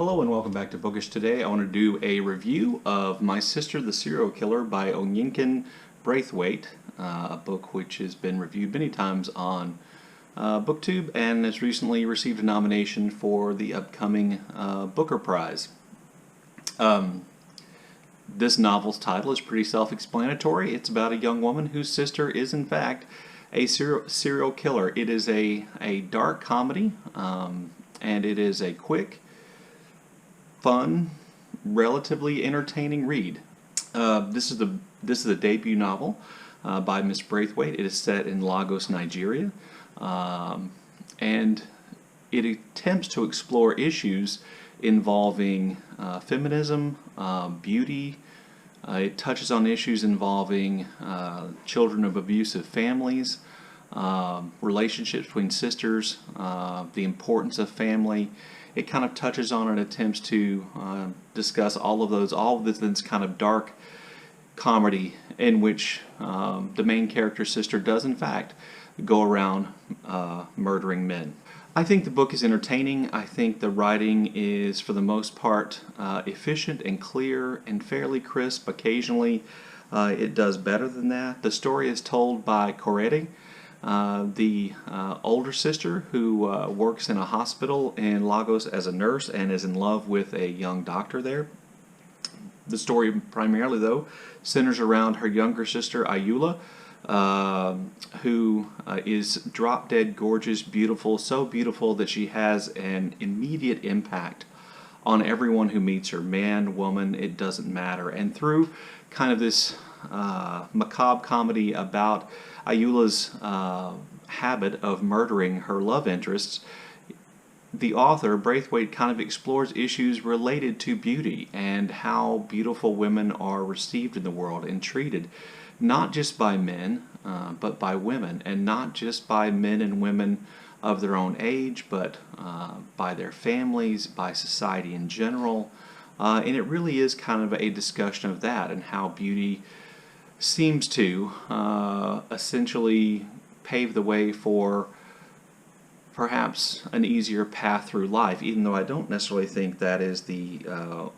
Hello and welcome back to Bookish. Today I want to do a review of My Sister the Serial Killer by Oyinkan Braithwaite, a book which has been reviewed many times on BookTube and has recently received a nomination for the upcoming Booker Prize. This novel's title is pretty self-explanatory. It's about a young woman whose sister is in fact a serial killer. It is a dark comedy, and it is a quick, fun, relatively entertaining read. This is the debut novel by Miss Braithwaite. It is set in Lagos, Nigeria, and it attempts to explore issues involving feminism, beauty. It touches on issues involving children of abusive families, relationships between sisters, the importance of family. It kind of touches on and attempts to discuss all of this kind of dark comedy in which the main character's sister does in fact go around murdering men. I think the book is entertaining. I think the writing is, for the most part, efficient and clear and fairly crisp. Occasionally, it does better than that. The story is told by Korede, the older sister who works in a hospital in Lagos as a nurse and is in love with a young doctor there. The story primarily, though, centers around her younger sister, Ayula, who is drop-dead gorgeous, beautiful, so beautiful that she has an immediate impact on everyone who meets her, man, woman, it doesn't matter. And through kind of this macabre comedy about Ayula's habit of murdering her love interests, the author, Braithwaite, kind of explores issues related to beauty and how beautiful women are received in the world and treated, not just by men, but by women, and not just by men and women of their own age, but by their families, by society in general. And it really is kind of a discussion of that and how beauty seems to essentially pave the way for perhaps an easier path through life, even though I don't necessarily think that is the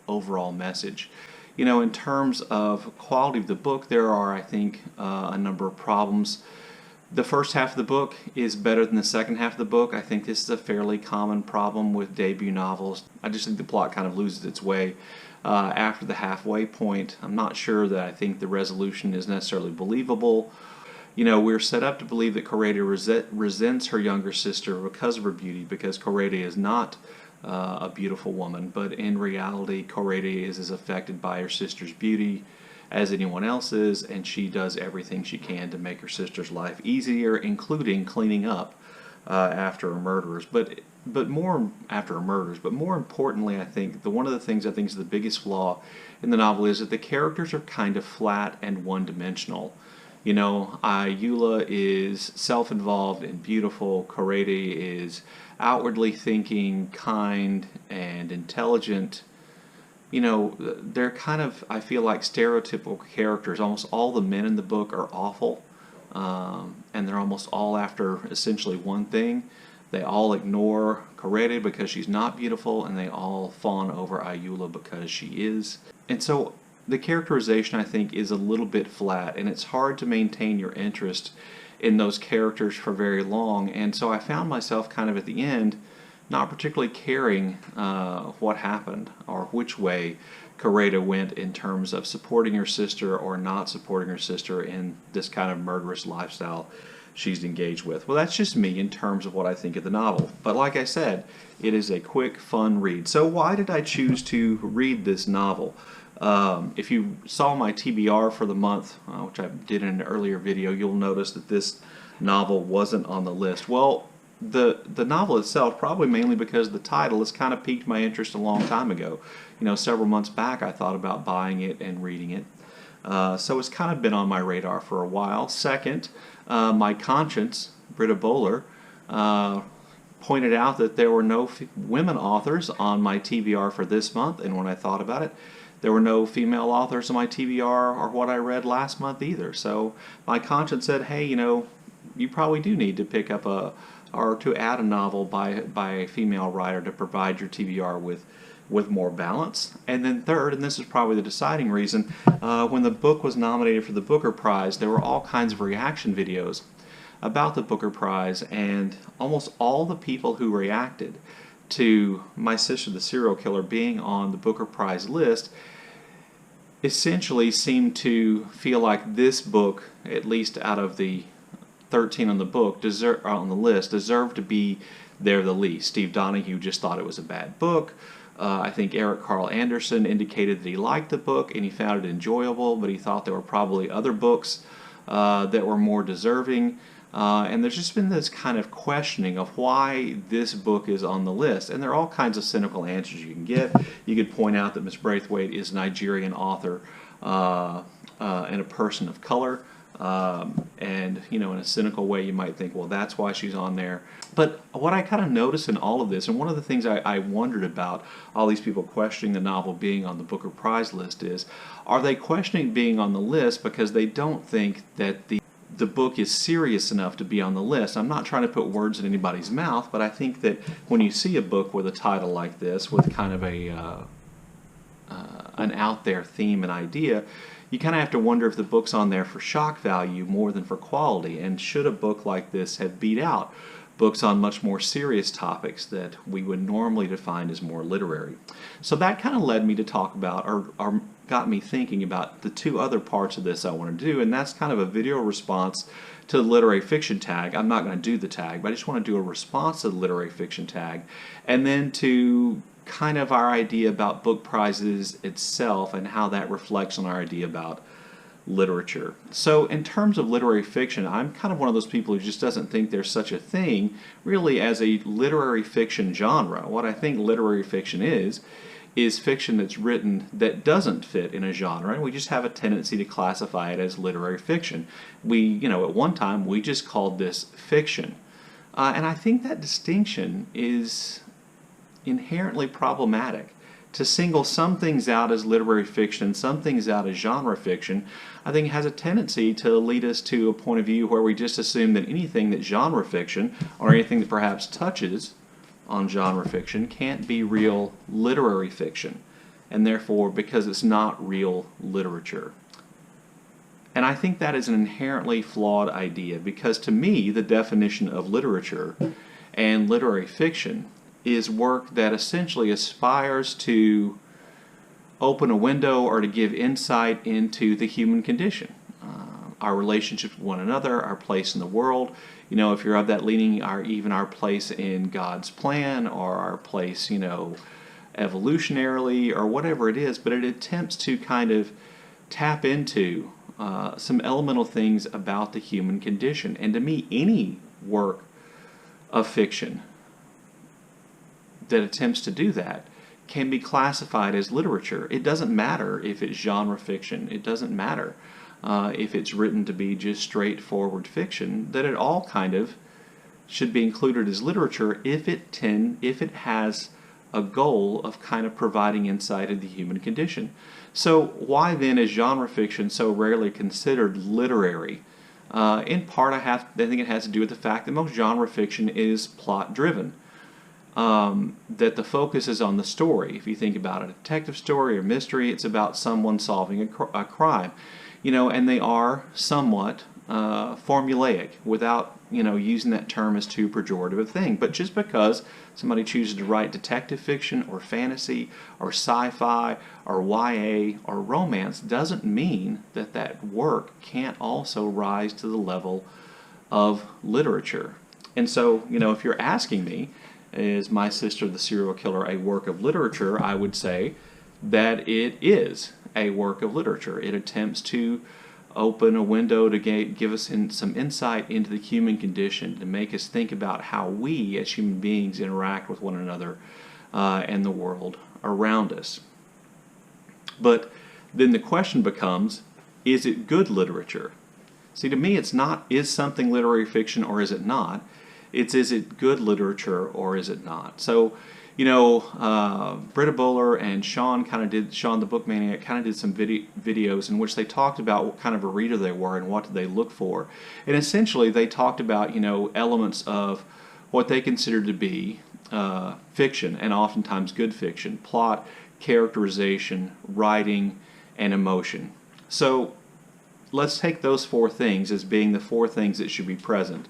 overall message. You know, in terms of quality of the book, there are, I think, a number of problems. The first half of the book is better than the second half of the book. I think this is a fairly common problem with debut novels. I just think the plot kind of loses its way after the halfway point. I'm not sure that I think the resolution is necessarily believable. You know, we're set up to believe that Korede resents her younger sister because of her beauty, because Korede is not a beautiful woman, but in reality Korede is as affected by her sister's beauty as anyone else is, and she does everything she can to make her sister's life easier, including cleaning up after her murderers. But more importantly, I think one of the things I think is the biggest flaw in the novel is that the characters are kind of flat and one-dimensional. You know, Ayula is self-involved and beautiful. Korede is outwardly thinking, kind, and intelligent. You know, they're kind of, I feel like, stereotypical characters. Almost all the men in the book are awful, and they're almost all after essentially one thing. They all ignore Korede because she's not beautiful, and they all fawn over Ayula because she is. And so the characterization, I think, is a little bit flat, and it's hard to maintain your interest in those characters for very long. And so I found myself kind of at the end not particularly caring what happened or which way Korede went in terms of supporting her sister or not supporting her sister in this kind of murderous lifestyle she's engaged with. Well, that's just me in terms of what I think of the novel. But like I said, it is a quick, fun read. So why did I choose to read this novel? If you saw my TBR for the month, which I did in an earlier video, you'll notice that this novel wasn't on the list. Well, the novel itself, probably mainly because the title, has kind of piqued my interest a long time ago. You know, several months back I thought about buying it and reading it. So it's kind of been on my radar for a while. Second, my conscience, Britta Bowler, pointed out that there were no women authors on my TBR for this month, and when I thought about it, there were no female authors on my TBR or what I read last month either. So my conscience said, hey, you know, you probably do need to pick up or to add a novel by a female writer to provide your TBR with with more balance. And then third, and this is probably the deciding reason, when the book was nominated for the Booker Prize, there were all kinds of reaction videos about the Booker Prize, and almost all the people who reacted to My Sister the Serial Killer being on the Booker Prize list essentially seemed to feel like this book, at least out of the 13 on the book, on the list, deserved to be there the least. Steve Donahue just thought it was a bad book. I think Eric Carl Anderson indicated that he liked the book and he found it enjoyable, but he thought there were probably other books that were more deserving. And there's just been this kind of questioning of why this book is on the list. And there are all kinds of cynical answers you can get. You could point out that Ms. Braithwaite is a Nigerian author and a person of color. And, you know, in a cynical way, you might think, well, that's why she's on there. But what I kind of noticed in all of this, and one of the things I wondered about all these people questioning the novel being on the Booker Prize list is, are they questioning being on the list because they don't think that the book is serious enough to be on the list? I'm not trying to put words in anybody's mouth, but I think that when you see a book with a title like this, with kind of an out there theme and idea, you kind of have to wonder if the book's on there for shock value more than for quality. And should a book like this have beat out books on much more serious topics that we would normally define as more literary? So that kind of led me to talk about, or got me thinking about the two other parts of this I want to do, and that's kind of a video response to the literary fiction tag. I'm not going to do the tag, but I just want to do a response to the literary fiction tag, and then to kind of our idea about book prizes itself and how that reflects on our idea about literature. So in terms of literary fiction, I'm kind of one of those people who just doesn't think there's such a thing really as a literary fiction genre. What I think literary fiction is fiction that's written that doesn't fit in a genre, and we just have a tendency to classify it as literary fiction. At one time, we just called this fiction. And I think that distinction is inherently problematic. To single some things out as literary fiction, some things out as genre fiction, I think has a tendency to lead us to a point of view where we just assume that anything that's genre fiction, or anything that perhaps touches on genre fiction, can't be real literary fiction, and therefore, because it's not real literature. And I think that is an inherently flawed idea, because to me, the definition of literature and literary fiction is work that essentially aspires to open a window or to give insight into the human condition, our relationships with one another, our place in the world. You know, if you're of that leaning, even our place in God's plan, or our place, evolutionarily, or whatever it is, but it attempts to kind of tap into some elemental things about the human condition. And to me, any work of fiction that attempts to do that can be classified as literature. It doesn't matter if it's genre fiction. It doesn't matter if it's written to be just straightforward fiction. That it all kind of should be included as literature if it has a goal of kind of providing insight into the human condition. So why then is genre fiction so rarely considered literary? In part, I think it has to do with the fact that most genre fiction is plot driven. That the focus is on the story. If you think about a detective story or mystery, it's about someone solving a crime, and they are somewhat formulaic, without using that term as too pejorative a thing. But just because somebody chooses to write detective fiction or fantasy or sci-fi or YA or romance doesn't mean that that work can't also rise to the level of literature. And so, if you're asking me, is My Sister the Serial Killer a work of literature, I would say that it is a work of literature. It attempts to open a window to give us some insight into the human condition, to make us think about how we as human beings interact with one another and the world around us. But then the question becomes, is it good literature? See, to me, it's not, is something literary fiction or is it not? It's, is it good literature or is it not? So, Britta Bowler and Sean the Book Maniac kind of did some videos in which they talked about what kind of a reader they were and what did they look for. And essentially they talked about, elements of what they considered to be fiction, and oftentimes good fiction: plot, characterization, writing, and emotion. So let's take those four things as being the four things that should be present,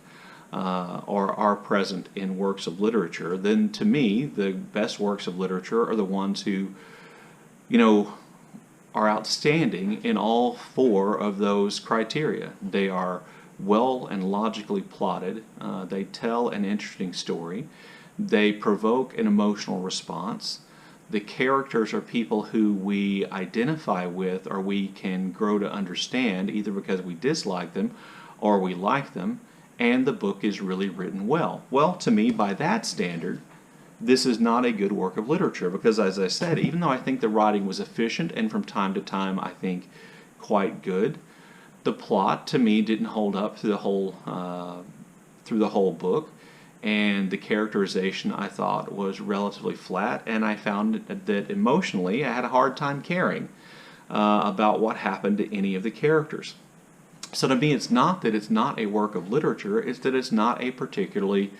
or are present in works of literature. Then to me, the best works of literature are the ones who, you know, are outstanding in all four of those criteria. They are well and logically plotted. They tell an interesting story. They provoke an emotional response. The characters are people who we identify with or we can grow to understand, either because we dislike them or we like them, and the book is really written well. Well, to me, by that standard, this is not a good work of literature because, as I said, even though I think the writing was efficient and from time to time I think quite good, the plot to me didn't hold up through the whole book, and the characterization I thought was relatively flat, and I found that emotionally I had a hard time caring about what happened to any of the characters. So to me, it's not that it's not a work of literature, it's that it's not a particularly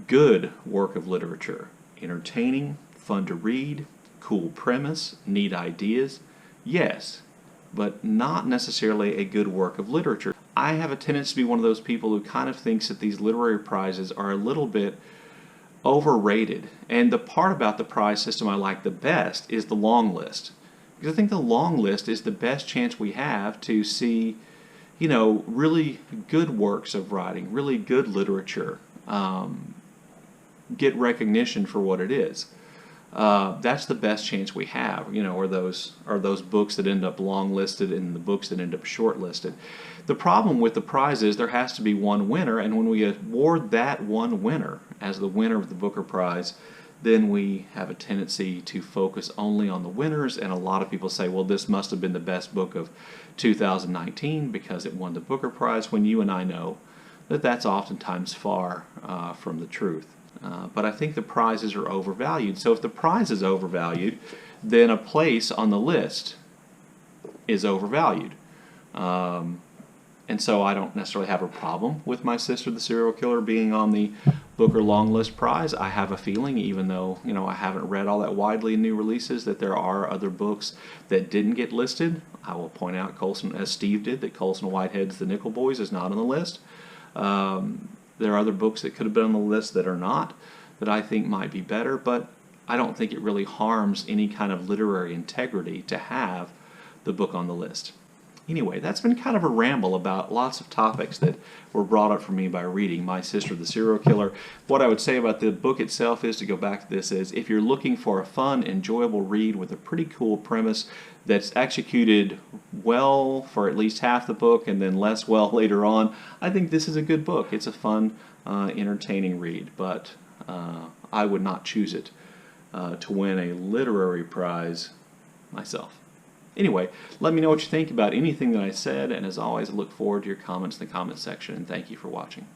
good work of literature. Entertaining, fun to read, cool premise, neat ideas, yes, but not necessarily a good work of literature. I have a tendency to be one of those people who kind of thinks that these literary prizes are a little bit overrated. And the part about the prize system I like the best is the long list. Because I think the long list is the best chance we have to see, you know, really good works of writing, really good literature, get recognition for what it is. That's the best chance we have, you know, are those books that end up long listed and the books that end up short listed. The problem with the prize is there has to be one winner, and when we award that one winner as the winner of the Booker Prize, then we have a tendency to focus only on the winners, and a lot of people say, well, this must have been the best book of 2019 because it won the Booker Prize, when you and I know that that's oftentimes far from the truth. But I think the prizes are overvalued. So if the prize is overvalued, then a place on the list is overvalued. And so I don't necessarily have a problem with My Sister the Serial Killer being on the Booker Long List Prize. I have a feeling, even though, you know, I haven't read all that widely in new releases, that there are other books that didn't get listed. I will point out, Colson, as Steve did, that Colson Whitehead's The Nickel Boys is not on the list. There are other books that could have been on the list that are not, that I think might be better, but I don't think it really harms any kind of literary integrity to have the book on the list. Anyway, that's been kind of a ramble about lots of topics that were brought up for me by reading My Sister the Serial Killer. What I would say about the book itself is, to go back to this, is if you're looking for a fun, enjoyable read with a pretty cool premise that's executed well for at least half the book and then less well later on, I think this is a good book. It's a fun, entertaining read, but I would not choose it to win a literary prize myself. Anyway, let me know what you think about anything that I said, and as always, I look forward to your comments in the comments section, and thank you for watching.